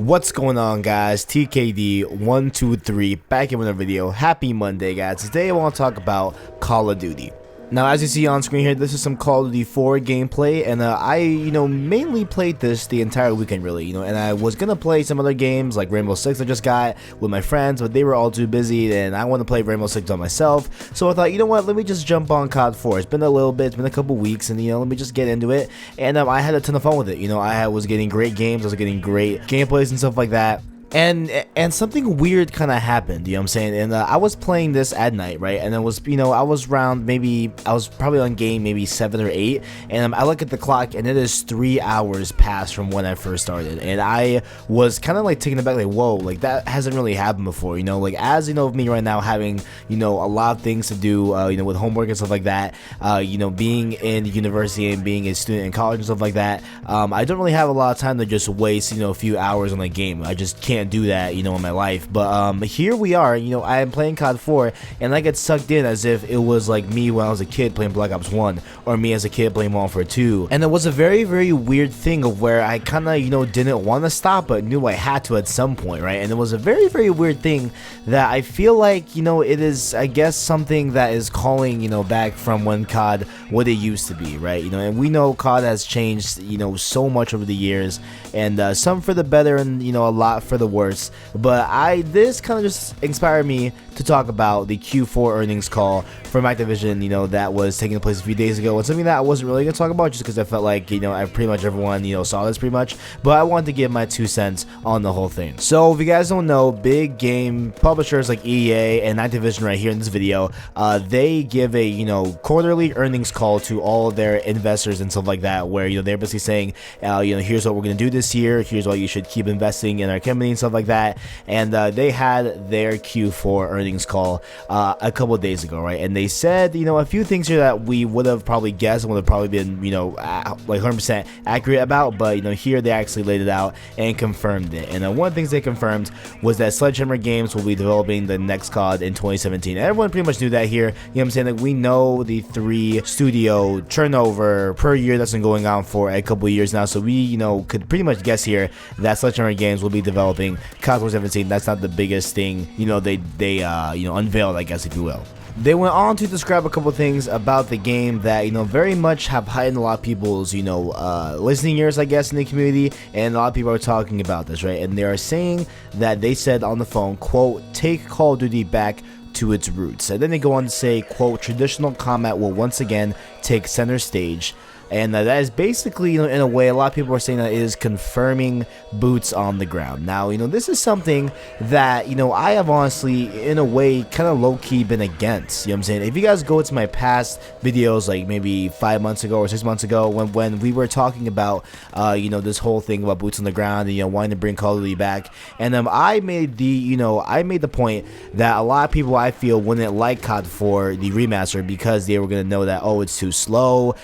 What's going on, guys? TKD123 back in another video. Happy Monday, guys. Today I want to talk about Call of Duty. Now, as you see on screen here, this is some Call of Duty 4 gameplay, and I mainly played this the entire weekend, really, and I was gonna play some other games like Rainbow Six I just got with my friends, but they were all too busy, and I want to play Rainbow Six on myself, so I thought, you know what, let me just jump on COD 4. It's been a little bit, it's been a couple weeks, and, let me just get into it, and I had a ton of fun with it. I was getting great games, I was getting great gameplays and stuff like that. And something weird kind of happened, you know what I'm saying? And I was playing this at night, right? And it was, I was around I was probably on game maybe 7 or 8, and I look at the clock, and it is 3 hours past from when I first started, and I was kind of like taken aback, like, whoa, like that hasn't really happened before, like as me right now having, a lot of things to do, with homework and stuff like that, being in university and being a student in college and stuff like that, I don't really have a lot of time to just waste, a few hours on a game. I just can't do that, in my life. But here we are, I'm playing COD 4, and I get sucked in as if it was like me when I was a kid playing Black Ops 1, or me as a kid playing Modern Warfare 2. And it was a very, very weird thing of where I kind of, didn't want to stop, but knew I had to at some point, right? And it was a very, very weird thing that I feel like, it is, I guess, something that is calling, back from when COD, what it used to be, right? And we know COD has changed, so much over the years, and some for the better and, a lot for the worse. But this kind of just inspired me to talk about the Q4 earnings call from Activision, that was taking place a few days ago, and something that I wasn't really going to talk about just because I felt like, pretty much everyone, saw this pretty much, but I wanted to give my 2 cents on the whole thing. So if you guys don't know, big game publishers like EA and Activision right here in this video, they give a, quarterly earnings call to all of their investors and stuff like that, where, they're basically saying, here's what we're going to do this year, here's why you should keep investing in our company and stuff like that. And they had their Q4 earnings call a couple of days ago, right? And they said, a few things here that we would have probably guessed and would have probably been, like 100% accurate about, but here they actually laid it out and confirmed it. And one of the things they confirmed was that Sledgehammer Games will be developing the next COD in 2017. And everyone pretty much knew that here. I'm saying? Like, we know the 3 studio turnover per year that's been going on for a couple of years now, so we could pretty much guess here that Sledgehammer Games will be developing COD 2017. That's not the biggest thing they unveiled, I guess, if you will. They went on to describe a couple things about the game that, very much have heightened a lot of people's, listening ears, I guess, in the community, and a lot of people are talking about this, right? And they are saying that they said on the phone, quote, "Take Call of Duty back to its roots." And then they go on to say, quote, "Traditional combat will once again take center stage." And that is basically, in a way, a lot of people are saying that it is confirming boots on the ground. Now, this is something that, I have honestly, in a way, kind of low-key been against. You know what I'm saying? If you guys go to my past videos, like maybe 5 months ago or 6 months ago, when we were talking about, this whole thing about boots on the ground and, wanting to bring Call of Duty back, and I made the point that a lot of people, I feel, wouldn't like COD 4, the remaster, because they were going to know that, oh, it's too slow,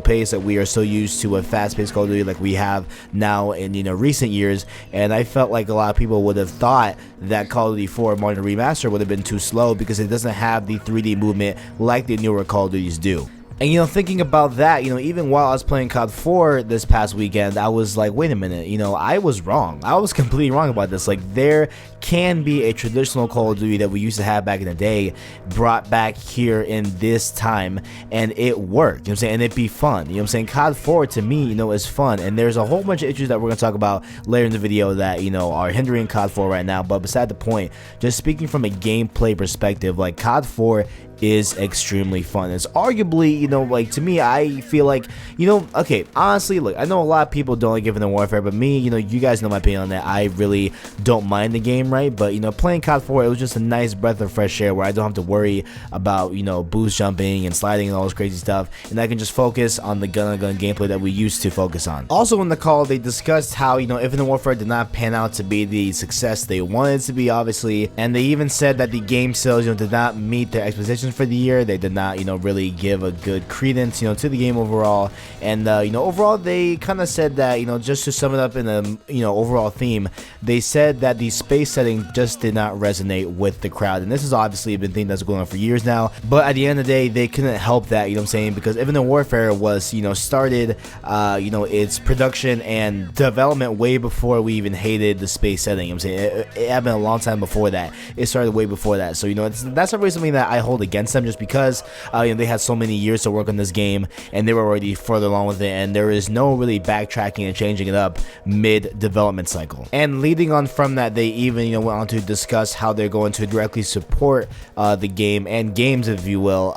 pace, that we are so used to a fast-paced Call of Duty like we have now in recent years. And I felt like a lot of people would have thought that Call of Duty 4 Modern Remaster would have been too slow because it doesn't have the 3D movement like the newer Call of Duties do. And thinking about that, even while I was playing COD 4 this past weekend, I was like, wait a minute, I was wrong. I was completely wrong about this. Like, there can be a traditional Call of Duty that we used to have back in the day brought back here in this time, and it worked, and it'd be fun. COD 4 to me, is fun, and there's a whole bunch of issues that we're going to talk about later in the video that, are hindering COD 4 right now, but beside the point, just speaking from a gameplay perspective, like, COD 4 is extremely fun. It's arguably, like, to me, I feel like, okay, honestly, look, I know a lot of people don't like Infinite Warfare, but me, you guys know my opinion on that. I really don't mind the game, right? But, playing COD 4, it was just a nice breath of fresh air where I don't have to worry about, boost jumping and sliding and all this crazy stuff, and I can just focus on the gun-on-gun gameplay that we used to focus on. Also, in the call, they discussed how, Infinite Warfare did not pan out to be the success they wanted it to be, obviously, and they even said that the game sales, did not meet their expectations expectations for the year. They did not, really give a good credence, to the game overall. And, overall, they kind of said that, just to sum it up in a, overall theme, they said that the space setting just did not resonate with the crowd. And this is obviously a thing that's going on for years now. But at the end of the day, they couldn't help that, because Infinite Warfare was, started, its production and development way before we even hated the space setting. It had been a long time before that. It started way before that. So, that's not really something that I hold against them, just because, they had so many years to work on this game and they were already further along with it. And there is no really backtracking and changing it up mid-development cycle. And leading on from that, they even, went on to discuss how they're going to directly support the game and games, if you will,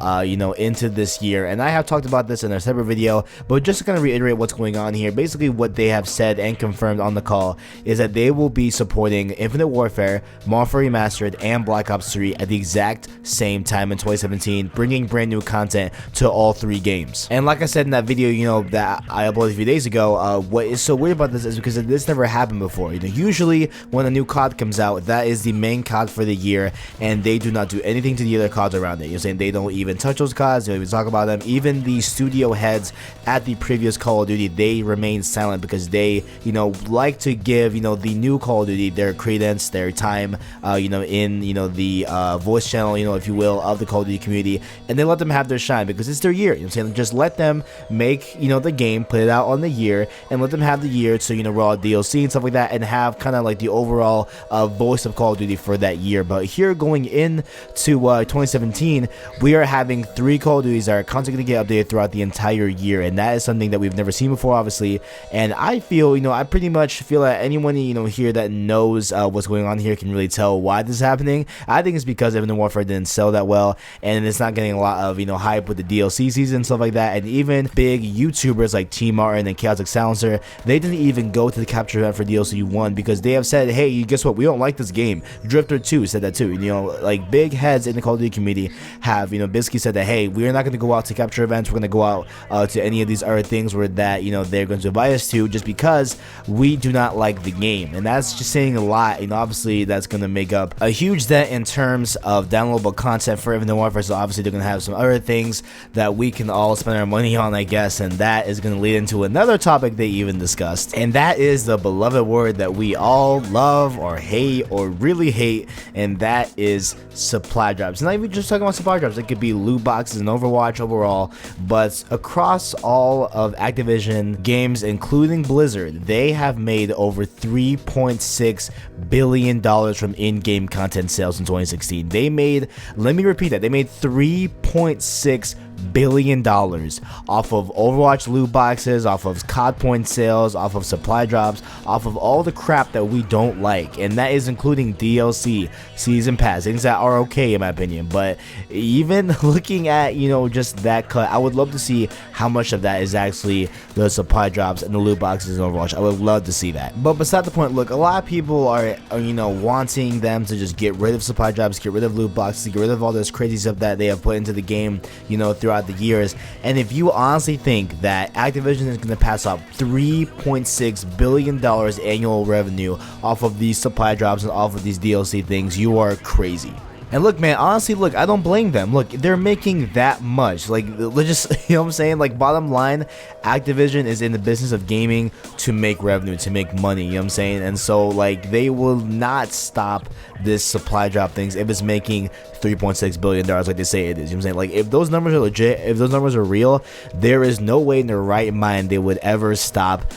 into this year. And I have talked about this in a separate video, but just to kind of reiterate what's going on here, basically what they have said and confirmed on the call is that they will be supporting Infinite Warfare, Modern Warfare Remastered, and Black Ops 3 at the exact same time in 2017, bringing brand new content to all three games. And like I said in that video, that I uploaded a few days ago, what is so weird about this is because this never happened before. Usually when a new COD comes out, that is the main COD for the year, and they do not do anything to the other CODs around it. They don't even touch those CODs, they don't even talk about them. Even the studio heads at the previous Call of Duty, they remain silent because they, like to give, the new Call of Duty their credence, their time, in, the voice channel, if you will, of the Call of Duty community, and they let them have their shine because it's their year. Just let them make, the game, put it out on the year, and let them have the year to, roll out DLC and stuff like that, and have kind of like the overall voice of Call of Duty for that year. But here going into 2017, we are having 3 Call of Duties that are constantly going to get updated throughout the entire year, and that is something that we've never seen before, obviously. And I feel, I pretty much feel that anyone, here that knows what's going on here can really tell why this is happening. I think it's because Infinite Warfare didn't sell that well, and it's not getting a lot of, hype with the DLC season and stuff like that. And even big YouTubers like T Martin and Chaotic Silencer, they didn't even go to the capture event for DLC 1 because they have said, hey, guess what, we don't like this game. Drifter 2 said that too. Like big heads in the Call of Duty community have, basically said that, hey, we're not going to go out to capture events, we're going to go out to any of these other things where that, they're going to invite us to, just because we do not like the game. And that's just saying a lot. Obviously that's going to make up a huge dent in terms of downloadable content for Infinite Warfare. So obviously they're going to have some other things that we can all spend our money on, I guess, and that is going to lead into another topic they even discussed, and that is the beloved word that we all love or hate or really hate, and that is supply drops. Not even just talking about supply drops, it could be loot boxes and Overwatch overall, but across all of Activision games, including Blizzard, they have made over $3.6 billion from in-game content sales in 2016. They made, let me repeat that, they made $3.6 billion off of Overwatch loot boxes, off of COD point sales, off of supply drops, off of all the crap that we don't like, and that is including DLC, season pass, things that are okay in my opinion. But even looking at, just that cut, I would love to see how much of that is actually the supply drops and the loot boxes in Overwatch. I would love to see that. But beside the point, look, a lot of people are wanting them to just get rid of supply drops, get rid of loot boxes, get rid of all this crazy stuff that they have put into the game, throughout the years. And if you honestly think that Activision is going to pass up $3.6 billion annual revenue off of these supply drops and off of these DLC things, you are crazy. And look, man, honestly, look, I don't blame them. Look, they're making that much. Like, let's just, what I'm saying? Like, bottom line, Activision is in the business of gaming to make revenue, to make money, what I'm saying? And so, like, they will not stop this supply drop things if it's making $3.6 billion like they say it is. I'm saying? Like, if those numbers are legit, if those numbers are real, there is no way in their right mind they would ever stop,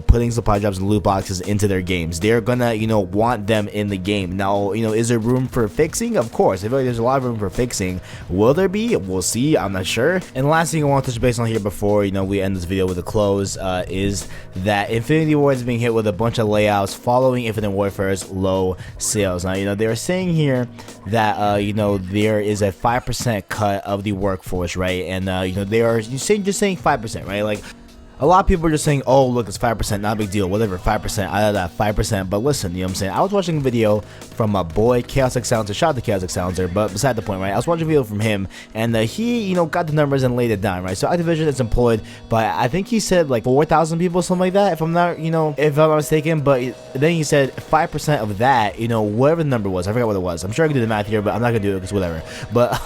putting supply drops and loot boxes into their games. They're gonna, want them in the game. Now, is there room for fixing? Of course. I feel like there's a lot of room for fixing. Will there be? We'll see. I'm not sure. And the last thing I want to touch base on here before, we end this video with a close, is that Infinity Ward is being hit with a bunch of layouts following Infinite Warfare's low sales. Now, they're saying here that, there is a 5% cut of the workforce, right? And, they are just saying 5%, right? Like, A lot of people are just saying, oh, look, it's 5%, not a big deal, whatever, 5% out of that 5%. But listen, you know what I'm saying? I was watching a video from my boy, Chaotic Silencer. Shout out to Chaotic Silencer, but beside the point, right? I was watching a video from him, and he, you know, got the numbers and laid it down, right? So Activision is employed by, I think he said like 4,000 people, something like that, if I'm not, you know, if I'm not mistaken. But then he said 5% of that, you know, whatever the number was, I forgot what it was. I'm sure I can do the math here, but I'm not gonna do it because whatever. But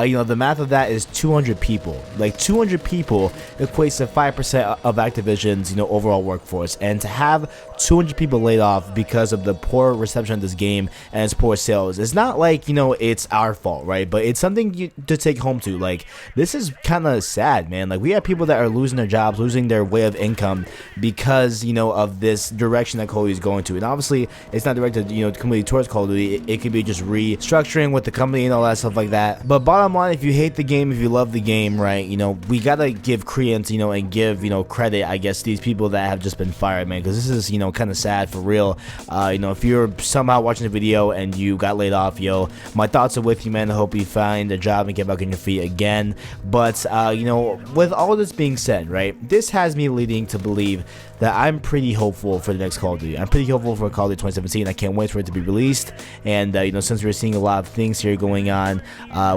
you know, the math of that is 200 people. Like 200 people equates to 5% of Activision's, you know, overall workforce. And to have 200 people laid off because of the poor reception of this game and its poor sales, it's not like, you know, it's our fault, right? But it's something to take home to. Like, this is kind of sad, man. Like, we have people that are losing their jobs, losing their way of income because, you know, of this direction that Call of Duty is going to. And obviously, it's not directed, you know, completely towards Call of Duty. It could be just restructuring with the company and all that stuff like that. But bottom line, if you hate the game, if you love the game, right, you know, we gotta give credence, you know, and give, you know, credit, I guess, to these people that have just been fired, man, because this is, you know, kind of sad for real. You know, if you're somehow watching the video and you got laid off, yo, my thoughts are with you, man. I hope you find a job and get back on your feet again. But you know, with all this being said, right, this has me leading to believe that I'm pretty hopeful for the next Call of Duty. I'm pretty hopeful for Call of Duty 2017. I can't wait for it to be released. And you know, since we're seeing a lot of things here going on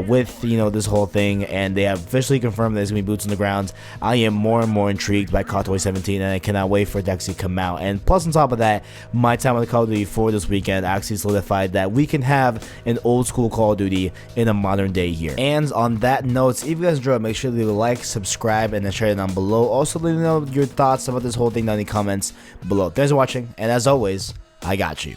with, you know, this whole thing, and they have officially confirmed that there's gonna be boots on the ground, I am more and more intrigued by Call of Duty 2017, and I cannot wait for it to actually come out. And plus, on top of that, my time with Call of Duty 4 this weekend actually solidified that we can have an old school Call of Duty in a modern day year. And on that note, if you guys enjoyed, make sure to leave a like, subscribe, and then share it down below. Also, let me know your thoughts about this whole thing down in the comments below. Thanks for watching, and as always, I got you.